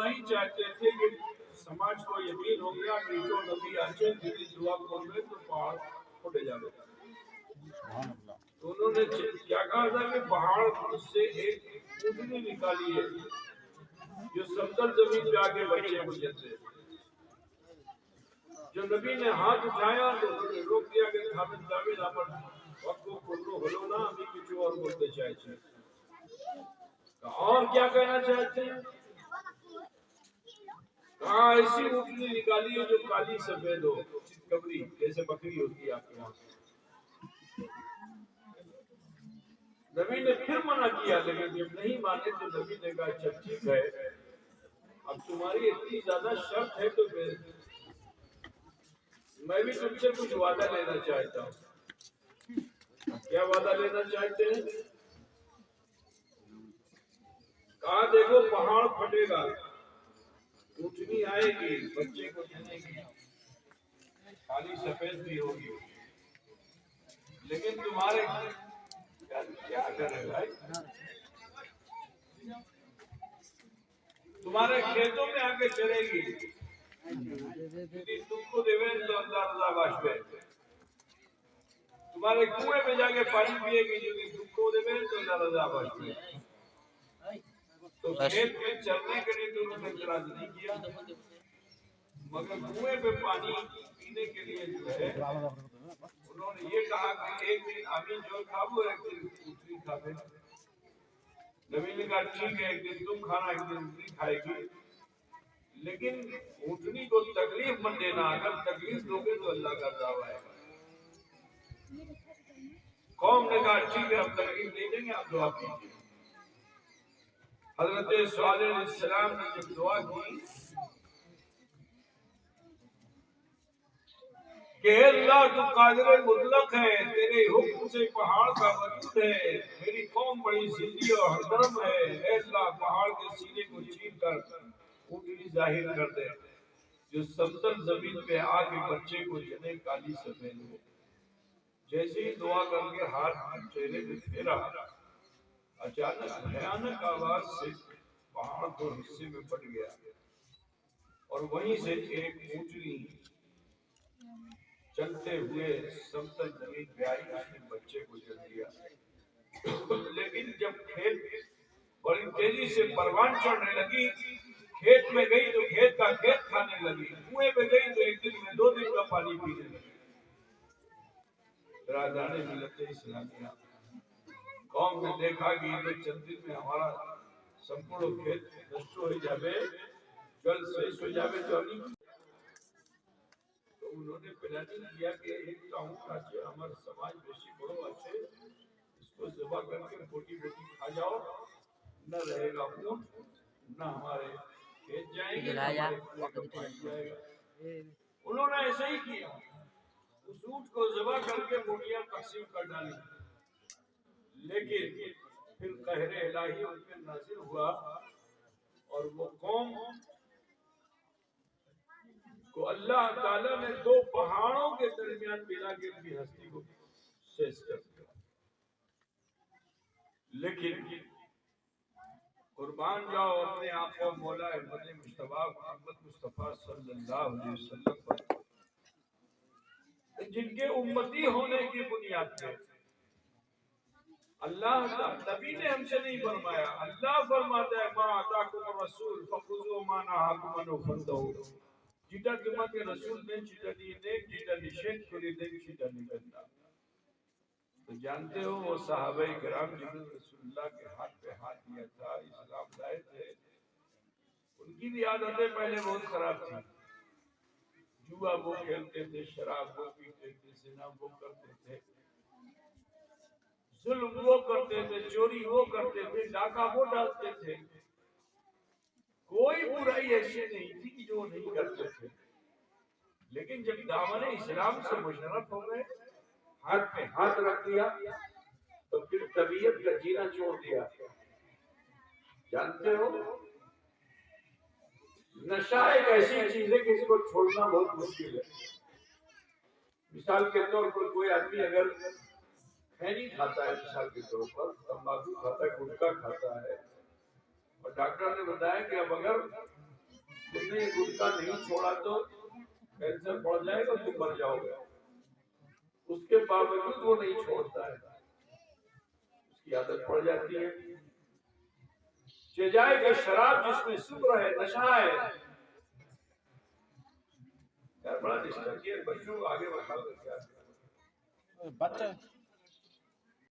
नहीं चाहते थे कि समाज को यकीन हो गया कि जो नबी आचे तेरी दुआ खोले तो पहाड़ फट जावे। तो उन्होंने क्या कहा था कि पहाड़ से एक ऊँटनी निकाली है जो समतल जमीन पे आके बच्चे को जलते। जो नबी ने हाथ उठाया तो उन्होंने रोक दिया कि हामिद जावेद अपन वक्त को खुलो हलो ना, अभी कुछ और बोलते चाहते हैं। और क्या कहना चाहते हैं? कहा ऐसी ऊँटनी निकाली है जो काली सफेद हो, चितकबरी जैसे बकरी होती है आपके वहां। नबी ने फिर मना किया, लेकिन जब नहीं माने तो नबी ने कहा अच्छा ठीक है, अब तुम्हारी इतनी ज्यादा शर्त है तो मैं भी तुमसे कुछ वादा लेना चाहता हूँ। क्या वादा लेना चाहते हैं? कहा देखो पहाड़ फटेगा, ऊँटनी आएगी, बच्चे को जनेगी, काली सफेद भी होगी, लेकिन तुम्हारे क्या करे भाई, तुम्हारे खेतों में आके चलेगी, यदि तुमको देवे तो अल्लाह रज़ा बाशवे, तुम्हारे कुएं में जाके पानी पिएगी, यदि तुमको देवे तो अल्लाह रज़ा बाशवे। तो खेत में चलने के लिए तो उन्होंने इतराज नहीं किया, मगर कुएं पे पानी पीने के लिए जो है उन्होंने ये कहा कि एक दिन आमीन जो खाबो, एक दिन ऊँटनी खावे। नबी ने कहा ठीक है, एक दिन तुम खाना, एक दिन ऊँटनी खाएगी, लेकिन ऊँटनी को तकलीफ मत देना, अगर तकलीफ दोगे तो अल्लाह का अज़ाब आएगा। कौम ने कहा ठीक है, हम तकलीफ नहीं देंगे, आप दुआ कीजिए। हजरत सालेह अलैहिस्सलाम ने जब दुआ की कि अल्लाह तू कादिर मुतलक है, तेरे हुक्म से पहाड़ का वजूद है, मेरी कौम बड़ी जिद्दी और हरदर्म है, अल्लाह पहाड़ के सीने को चीर कर ऊँटनी जाहिर कर दे जो समतल जमीन पे आके बच्चे को जने काली सफेद हो। जैसे ही दुआ करके हाथ चेहरे पे फेरा, अचानक भयानक आवाज से पहाड़ दो हिस्से में फट गया और वहीं से एक ऊँटनी चलते हुए समतल जमीन पे आई, उसने बच्चे को जल दिया। लेकिन जब खेत बड़ी तेजी से परवान चढ़ने लगी, खेत में गई तो खेत का खेत खाने लगी, कुएं पे गई तो एक दिन में 2 दिन का पानी पीने लगी। राजाने मिलते इस्लामिया कौम ने देखा कि ये चंद दिन में हमारा संपूर्ण खेत नष्ट हो जावे, जल शेष हो जावे, तो उन्होंने प्लानिंग किया कि एक ऊँट अच्छे हमारे समाज बेसी बड़ो अच्छे, इसको ज़बह करके मोटी मोटी खा जाओ, न रहेगा ऊँट, न हमारे खेत जाएंगे, न हमारे कुएं का पानी जाएगा। उन्होंने ऐसा ही किया, उस ऊँट को ज़बह करके मोटियां तकसीम कर डाली। लेकिन फिर कहरे इलाही उन पे नाज़िल हुआ और वो कौम को अल्लाह ताला ने 2 पहाड़ों के दरमियान मिला के उनकी हस्ती को शेष कर दिया। लेकिन कुर्बान जाओ अपने आका मौला अहमद मुस्तफा मोहम्मद मुस्तफा सल्लल्लाहु अलैहि वसल्लम पर, जिनके उम्मती होने की बुनियाद पे अल्लाह नबी ने हमसे नहीं फरमाया, अल्लाह फरमाता है मा अताकुम रसूल फखुजू मा नहाकुम अन्हु फंतहू, যেটা তোমাকে रसूल ने যেটা দিয়ে দেন, যেটা নিষেধ করে দেন সেটা নেবেন না। तो जानते हो वो सहाबा किराम जिन्होंने रसूलुल्लाह के हाथ पे हाथ दिया था, इस्लाम लाए थे, उनकी भी आदतें पहले बहुत खराब थी। जुआ वो खेलते थे, शराब वो पीते थे, ज़िना वो करते थे, जुल्म वो करते थे, चोरी वो करते थे, डाका वो डालते थे। कोई बुराई ऐसी नहीं थी कि जो नहीं करते थे। लेकिन जब दामन इस्लाम से मुशर्रफ हो गए, हाथ पे हाथ रख दिया, तो फिर तबीयत का जीना छोड़ दिया। जानते हो नशा एक ऐसी चीज है कि इसको छोड़ना बहुत मुश्किल है। मिसाल के तौर पर कोई आदमी अगर खैनी खाता है, मिसाल के तौर पर तंबाकू खाता है, गुटखा खाता है, और डॉक्टर ने बताया कि अब अगर تم نے یہ گٹکا نہیں چھوڑا تو کینسر بڑھ جائے گا، تم مر جاؤ گے. اس کے باوجود وہ نہیں چھوڑتا ہے، اس کی عادت پڑ جاتی ہے. جائے کہ شراب جس میں سکر ہے، نشہ ہے. یار بڑا ڈسٹرب کیا بچوں کو آگے بڑھا کر کیا بچہ